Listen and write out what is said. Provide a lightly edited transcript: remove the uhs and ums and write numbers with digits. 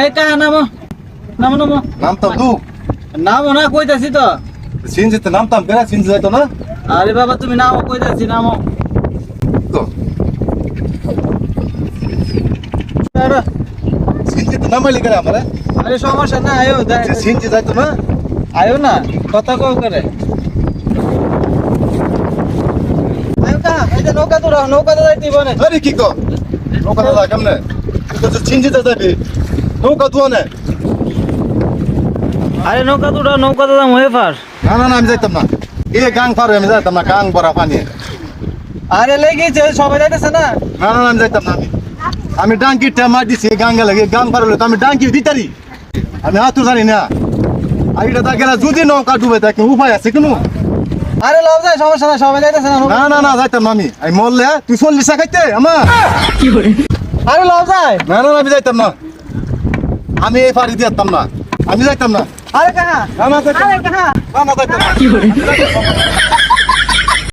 এই কা নামো নামো নামো নামতাম তো নামো না কইতাছি তো সিনজিতে নামতাম কেনা সিনজি যাইতো না আরে বাবা তুমি নামো কইতাছি নামো তো আরে সিনজিতে নামাইলি কেনা আমারে আরে সমস্যা না আয়ো সিনজি যাইতো না আয়ো না কথা কও করে আয়ো কা এই যে নৌকা তো যাইতে বনে আরে কি কো নৌকা দাদা কেমনে তুই তো সিনজিতে যাবি নৌকা তুই না আরে নৌকা তো দাম হয়ে পার না না না আমি যাইতাম না এই গাং পার আমি যাইতাম না গাং ভরা পানি আরে লেগেছে সবাই যাইতেছে না না না আমি যাইতাম না আমি ডাঙ্কিটা মার দিছি গাঙ্গা লাগে গাং পার হলে তো আমি ডাঙ্কি দিতারি আমি হাতু জানি না আর এটা তা গেলা যদি নৌকা ডুবে থাকে উপায় আছে কোনো আরে লও যায় সমস্যা না সবাই যাইতেছে না না না না যাইতাম না আমি মরলে তুই 40 খাইতে আমার আরে লও যায় না না আমি যাইতাম না আমি এই পারি দিতাম না আমি যাইতাম না আরে কাহা না না যাইতাম আরে কাহা না না যাইতাম না